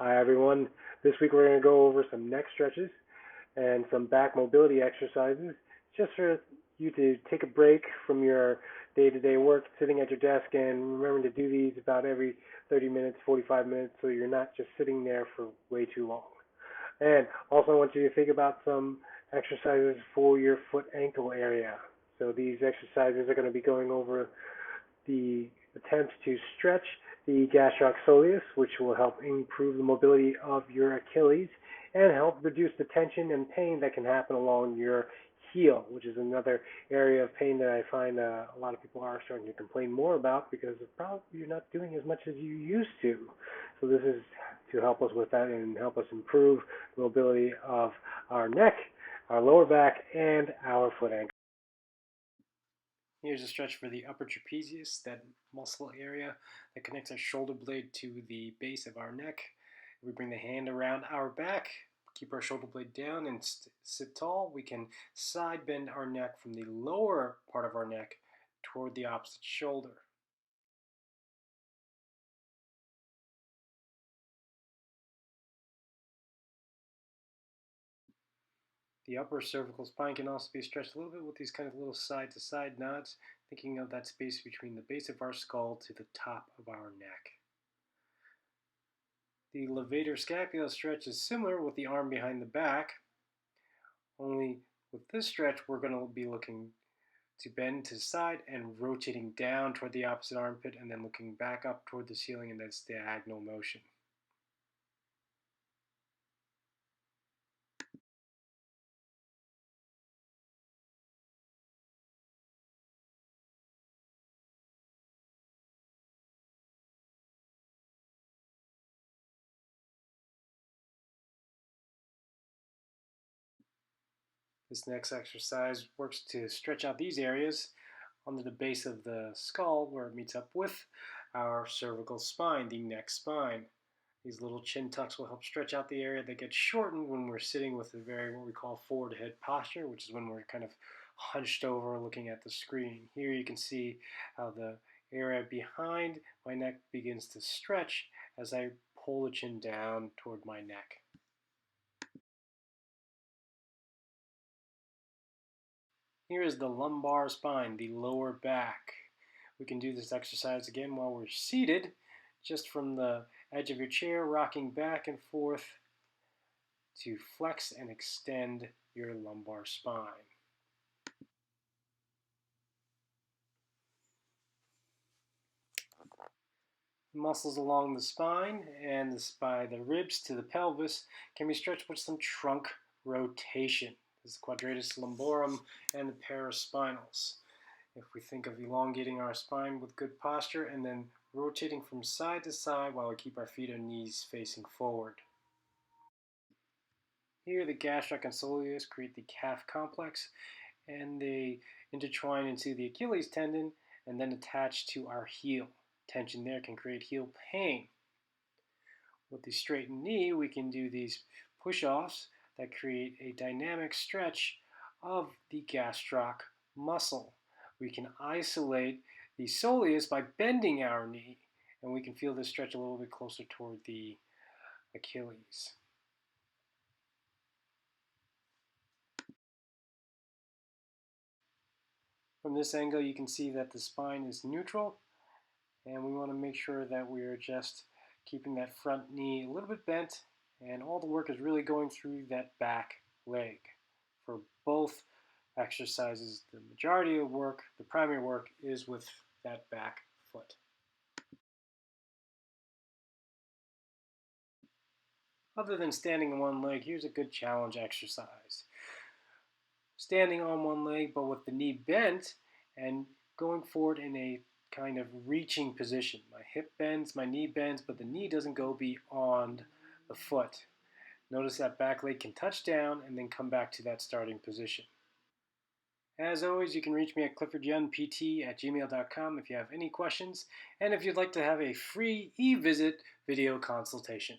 Hi everyone. This week we're going to go over some neck stretches and some back mobility exercises just for you to take a break from your day-to-day work sitting at your desk, and remember to do these about every 30 minutes, 45 minutes, so you're not just sitting there for way too long. And also I want you to think about some exercises for your foot ankle area. So these exercises are going to be going over the attempt to stretch the gastroc soleus, which will help improve the mobility of your Achilles and help reduce the tension and pain that can happen along your heel, which is another area of pain that I find a lot of people are starting to complain more about because probably you're not doing as much as you used to. So this is to help us with that and help us improve the mobility of our neck, our lower back, and our foot ankle. Here's a stretch for the upper trapezius, that muscle area that connects our shoulder blade to the base of our neck. We bring the hand around our back, keep our shoulder blade down and sit tall. We can side bend our neck from the lower part of our neck toward the opposite shoulder. The upper cervical spine can also be stretched a little bit with these kind of little side-to-side nods, thinking of that space between the base of our skull to the top of our neck. The levator scapula stretch is similar with the arm behind the back, only with this stretch we're going to be looking to bend to the side and rotating down toward the opposite armpit and then looking back up toward the ceiling in this diagonal motion. This next exercise works to stretch out these areas under the base of the skull where it meets up with our cervical spine, the neck spine. These little chin tucks will help stretch out the area that gets shortened when we're sitting with a very what we call forward head posture, which is when we're kind of hunched over looking at the screen. Here you can see how the area behind my neck begins to stretch as I pull the chin down toward my neck. Here is the lumbar spine, the lower back. We can do this exercise again while we're seated, just from the edge of your chair, rocking back and forth to flex and extend your lumbar spine. Muscles along the spine and by the ribs to the pelvis can be stretched with some trunk rotation. This is quadratus lumborum and the paraspinals. If we think of elongating our spine with good posture and then rotating from side to side while we keep our feet and knees facing forward. Here the gastroc and soleus create the calf complex and they intertwine into the Achilles tendon and then attach to our heel. Tension there can create heel pain. With the straightened knee, we can do these push-offs that create a dynamic stretch of the gastroc muscle. We can isolate the soleus by bending our knee, and we can feel this stretch a little bit closer toward the Achilles. From this angle, you can see that the spine is neutral, and we want to make sure that we are just keeping that front knee a little bit bent, and all the work is really going through that back leg. For both exercises, the majority of work, the primary work, is with that back foot. Other than standing on one leg, here's a good challenge exercise. Standing on one leg but with the knee bent and going forward in a kind of reaching position. My hip bends, my knee bends, but the knee doesn't go beyond the foot. Notice that back leg can touch down and then come back to that starting position. As always, you can reach me at cliffordyoungpt@gmail.com if you have any questions and if you'd like to have a free e-visit video consultation.